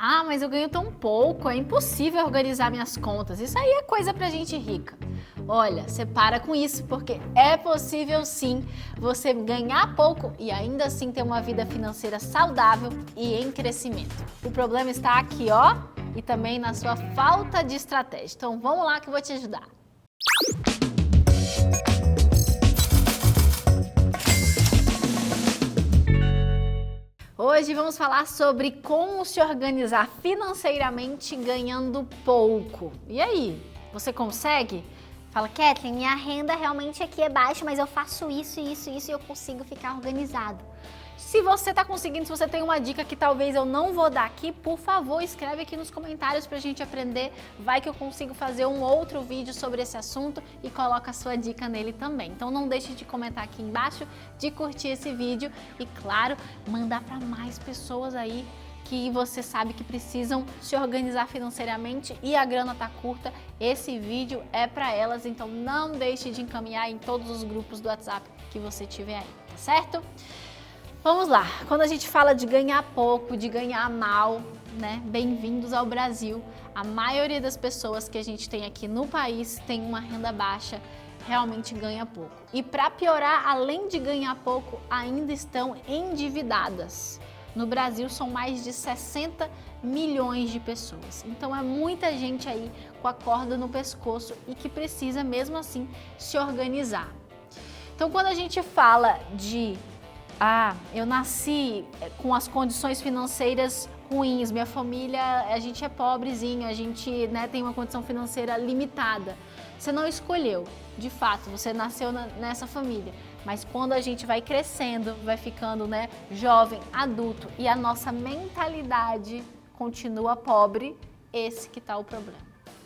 Ah, mas eu ganho tão pouco, é impossível organizar minhas contas. Isso aí é coisa pra gente rica. Olha, você para com isso, porque é possível sim você ganhar pouco e ainda assim ter uma vida financeira saudável e em crescimento. O problema está aqui, ó, e também na sua falta de estratégia. Então vamos lá que eu vou te ajudar. Hoje vamos falar sobre como se organizar financeiramente ganhando pouco. E aí, você consegue? Fala, Kathleen, minha renda realmente aqui é baixa, mas eu faço isso e eu consigo ficar organizado. Se você está conseguindo, se você tem uma dica que talvez eu não vou dar aqui, por favor, escreve aqui nos comentários para a gente aprender. Vai que eu consigo fazer um outro vídeo sobre esse assunto e coloca a sua dica nele também. Então não deixe de comentar aqui embaixo, de curtir esse vídeo e, claro, mandar para mais pessoas aí que você sabe que precisam se organizar financeiramente e a grana tá curta. Esse vídeo é para elas, então não deixe de encaminhar em todos os grupos do WhatsApp que você tiver aí, tá certo? Vamos lá, quando a gente fala de ganhar pouco, de ganhar mal, né? Bem-vindos ao Brasil. A maioria das pessoas que a gente tem aqui no país tem uma renda baixa, realmente ganha pouco. E para piorar, além de ganhar pouco, ainda estão endividadas. No Brasil são mais de 60 milhões de pessoas. Então é muita gente aí com a corda no pescoço e que precisa mesmo assim se organizar. Então quando a gente fala de eu nasci com as condições financeiras ruins, minha família, a gente é pobrezinho, a gente, né, tem uma condição financeira limitada. Você não escolheu, de fato, você nasceu nessa família. Mas quando a gente vai crescendo, vai ficando, né, jovem, adulto e a nossa mentalidade continua pobre, esse que tá o problema,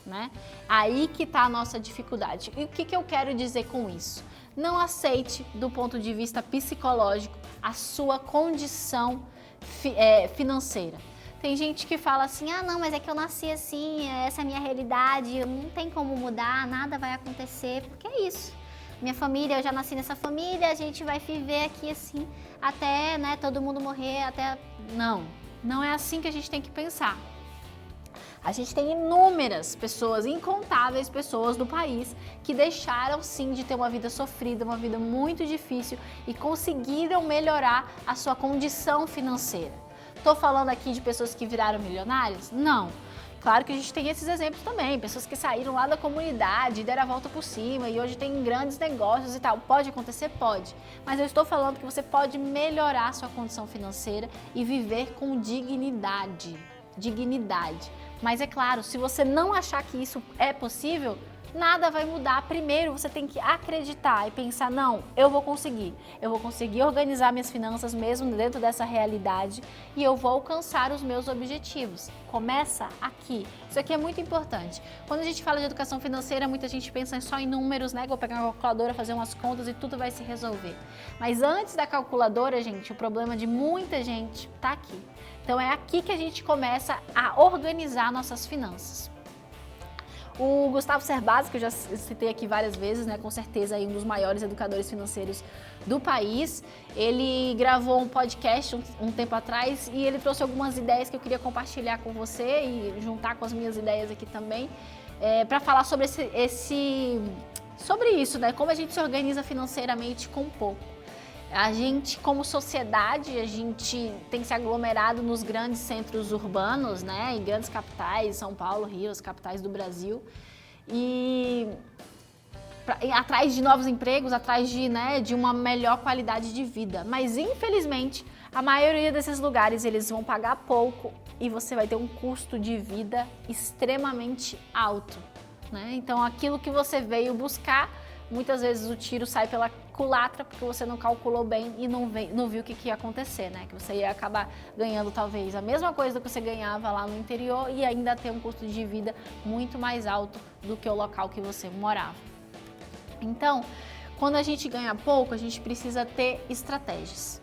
né? Aí que tá a nossa dificuldade. E o que eu quero dizer com isso? Não aceite, do ponto de vista psicológico, a sua condição financeira. Tem gente que fala assim, não, mas é que eu nasci assim, essa é a minha realidade, não tem como mudar, nada vai acontecer, porque é isso. Minha família, eu já nasci nessa família, a gente vai viver aqui assim, até, né, todo mundo morrer, até... Não é assim que a gente tem que pensar. A gente tem inúmeras pessoas, incontáveis pessoas do país que deixaram sim de ter uma vida sofrida, uma vida muito difícil e conseguiram melhorar a sua condição financeira. Estou falando aqui de pessoas que viraram milionários? Não. Claro que a gente tem esses exemplos também, pessoas que saíram lá da comunidade, deram a volta por cima e hoje tem grandes negócios e tal. Pode acontecer? Pode. Mas eu estou falando que você pode melhorar a sua condição financeira e viver com dignidade. Mas é claro, se você não achar que isso é possível, nada vai mudar. Primeiro, você tem que acreditar e pensar, não, eu vou conseguir organizar minhas finanças mesmo dentro dessa realidade e eu vou alcançar os meus objetivos. Começa aqui. Isso aqui é muito importante. Quando a gente fala de educação financeira, muita gente pensa só em números, né? Que eu vou pegar uma calculadora, fazer umas contas e tudo vai se resolver. Mas antes da calculadora, gente, o problema de muita gente tá aqui. Então é aqui que a gente começa a organizar nossas finanças. O Gustavo Cerbasi, que eu já citei aqui várias vezes, né, com certeza aí um dos maiores educadores financeiros do país, ele gravou um podcast um tempo atrás e ele trouxe algumas ideias que eu queria compartilhar com você e juntar com as minhas ideias aqui também, para falar sobre sobre isso, né, como a gente se organiza financeiramente com pouco. A gente, como sociedade, a gente tem se aglomerado nos grandes centros urbanos, né, em grandes capitais, São Paulo, Rio, as capitais do Brasil, e atrás de novos empregos, atrás de uma melhor qualidade de vida. Mas, infelizmente, a maioria desses lugares, eles vão pagar pouco e você vai ter um custo de vida extremamente alto, né? Então, aquilo que você veio buscar, muitas vezes o tiro sai pela culatra porque você não calculou bem e não viu o que ia acontecer, né? Que você ia acabar ganhando talvez a mesma coisa que você ganhava lá no interior e ainda ter um custo de vida muito mais alto do que o local que você morava. Então, quando a gente ganha pouco, a gente precisa ter estratégias.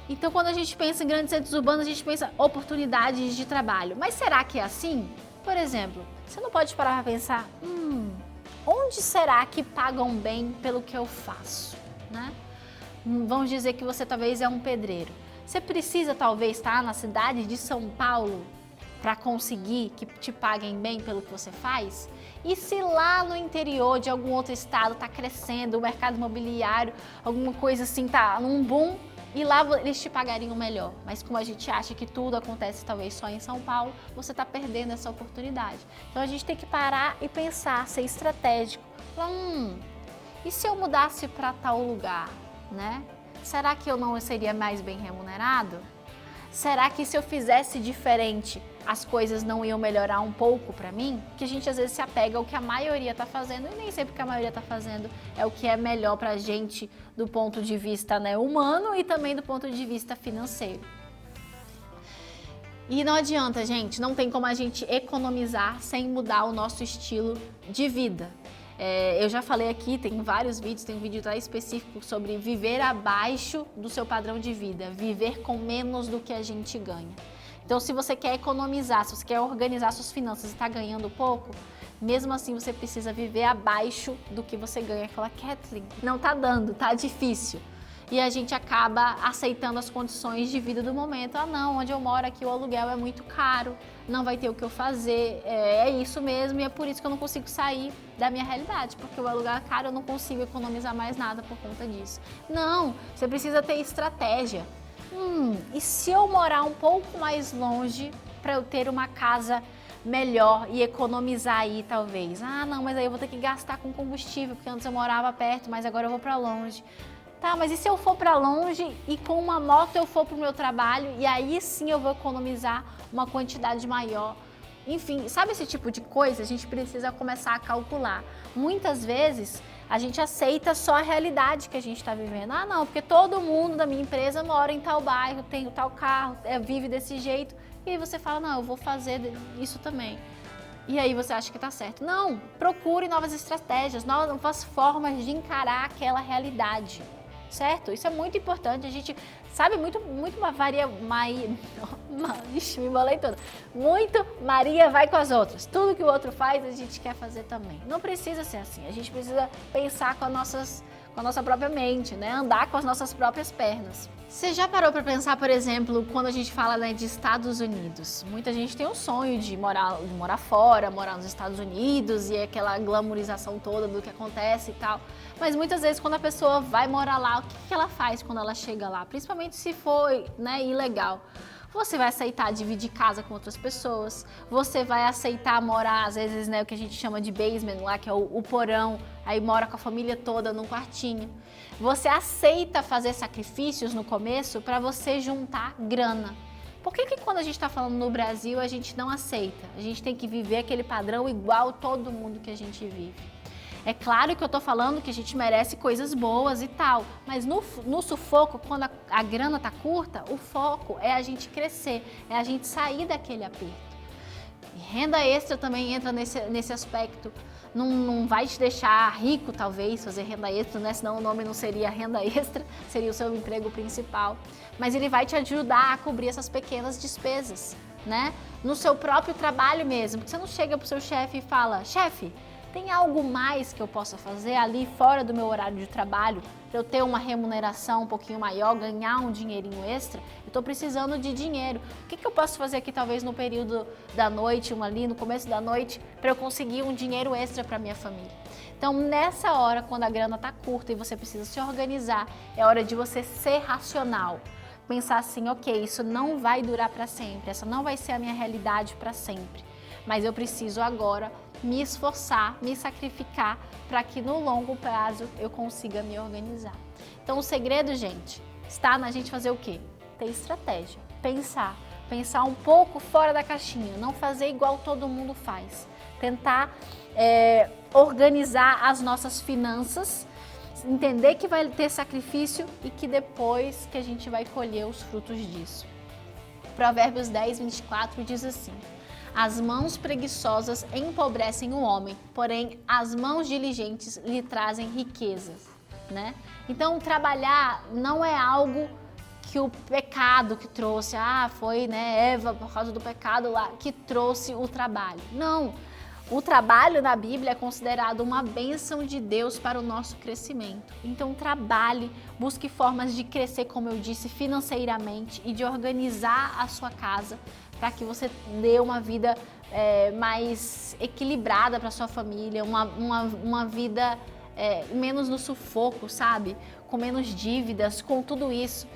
Então, quando a gente pensa em grandes centros urbanos, a gente pensa oportunidades de trabalho. Mas será que é assim? Por exemplo, você não pode parar para pensar, onde será que pagam bem pelo que eu faço, né? Vamos dizer que você talvez é um pedreiro. Você precisa talvez estar na cidade de São Paulo para conseguir que te paguem bem pelo que você faz? E se lá no interior de algum outro estado está crescendo, o mercado imobiliário, alguma coisa assim, tá num boom, e lá eles te pagariam melhor. Mas como a gente acha que tudo acontece talvez só em São Paulo, você está perdendo essa oportunidade. Então a gente tem que parar e pensar, ser estratégico. E se eu mudasse para tal lugar, né? Será que eu não seria mais bem remunerado? Será que se eu fizesse diferente, as coisas não iam melhorar um pouco para mim? Porque a gente às vezes se apega ao que a maioria está fazendo e nem sempre o que a maioria está fazendo é o que é melhor para a gente do ponto de vista, né, humano e também do ponto de vista financeiro. E não adianta, gente, não tem como a gente economizar sem mudar o nosso estilo de vida. Eu já falei aqui, tem vários vídeos, tem um vídeo lá específico sobre viver abaixo do seu padrão de vida, viver com menos do que a gente ganha. Então, se você quer economizar, se você quer organizar suas finanças e está ganhando pouco, mesmo assim você precisa viver abaixo do que você ganha. Aquela Kathleen, não tá dando, tá difícil. E a gente acaba aceitando as condições de vida do momento. Ah, não, onde eu moro aqui o aluguel é muito caro, não vai ter o que eu fazer, é isso mesmo, e é por isso que eu não consigo sair da minha realidade, porque o aluguel é caro, eu não consigo economizar mais nada por conta disso. Não, você precisa ter estratégia. E se eu morar um pouco mais longe para eu ter uma casa melhor e economizar aí talvez? Ah, não, mas aí eu vou ter que gastar com combustível, porque antes eu morava perto, mas agora eu vou para longe. Tá, mas e se eu for para longe e com uma moto eu for para o meu trabalho e aí sim eu vou economizar uma quantidade maior? Enfim, sabe esse tipo de coisa? A gente precisa começar a calcular. Muitas vezes a gente aceita só a realidade que a gente está vivendo. Ah, não, porque todo mundo da minha empresa mora em tal bairro, tem tal carro, vive desse jeito. E aí você fala, não, eu vou fazer isso também. E aí você acha que está certo. Não, procure novas estratégias, novas formas de encarar aquela realidade. Certo? Isso é muito importante. A gente sabe muito Ixi, me embolei toda. Muito Maria vai com as outras. Tudo que o outro faz, a gente quer fazer também. Não precisa ser assim. A gente precisa pensar com a nossa própria mente, né? Andar com as nossas próprias pernas. Você já parou para pensar, por exemplo, quando a gente fala, né, de Estados Unidos? Muita gente tem um sonho de morar fora, morar nos Estados Unidos e aquela glamorização toda do que acontece e tal. Mas muitas vezes quando a pessoa vai morar lá, o que ela faz quando ela chega lá? Principalmente se for, né, ilegal. Você vai aceitar dividir casa com outras pessoas, você vai aceitar morar, às vezes, né, o que a gente chama de basement lá, que é o porão, aí mora com a família toda num quartinho. Você aceita fazer sacrifícios no começo para você juntar grana. Por que quando a gente está falando no Brasil a gente não aceita? A gente tem que viver aquele padrão igual todo mundo que a gente vive. É claro que eu tô falando que a gente merece coisas boas e tal, mas no sufoco, quando a grana tá curta, o foco é a gente crescer, é a gente sair daquele aperto. E renda extra também entra nesse aspecto. Não vai te deixar rico, talvez, fazer renda extra, né? Senão o nome não seria renda extra, seria o seu emprego principal. Mas ele vai te ajudar a cobrir essas pequenas despesas, né? No seu próprio trabalho mesmo. Porque você não chega pro seu chefe e fala, chefe, tem algo mais que eu possa fazer ali fora do meu horário de trabalho para eu ter uma remuneração um pouquinho maior, ganhar um dinheirinho extra? Eu estou precisando de dinheiro. O que eu posso fazer aqui talvez no período da noite, no começo da noite, para eu conseguir um dinheiro extra para minha família? Então, nessa hora, quando a grana está curta e você precisa se organizar, é hora de você ser racional. Pensar assim, ok, isso não vai durar para sempre, essa não vai ser a minha realidade para sempre. Mas eu preciso agora me esforçar, me sacrificar para que no longo prazo eu consiga me organizar. Então o segredo, gente, está na gente fazer o quê? Ter estratégia, pensar um pouco fora da caixinha, não fazer igual todo mundo faz. Tentar organizar as nossas finanças, entender que vai ter sacrifício e que depois que a gente vai colher os frutos disso. Provérbios 10, 24 diz assim: as mãos preguiçosas empobrecem o homem, porém as mãos diligentes lhe trazem riquezas, né? Então trabalhar não é algo que o pecado que trouxe, foi, né, Eva por causa do pecado lá que trouxe o trabalho. Não, o trabalho na Bíblia é considerado uma bênção de Deus para o nosso crescimento. Então trabalhe, busque formas de crescer, como eu disse, financeiramente e de organizar a sua casa para que você dê uma vida mais equilibrada para sua família, uma vida menos no sufoco, sabe? Com menos dívidas, com tudo isso.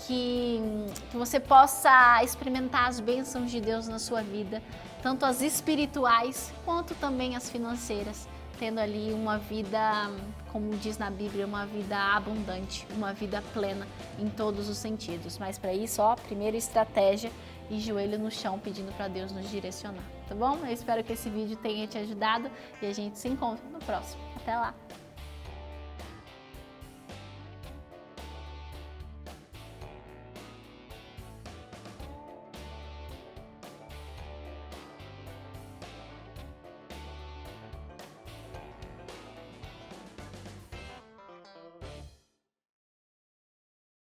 Que você possa experimentar as bênçãos de Deus na sua vida, tanto as espirituais quanto também as financeiras, tendo ali uma vida, como diz na Bíblia, uma vida abundante, uma vida plena em todos os sentidos. Mas para isso, primeira estratégia e joelho no chão pedindo para Deus nos direcionar, tá bom? Eu espero que esse vídeo tenha te ajudado e a gente se encontra no próximo. Até lá!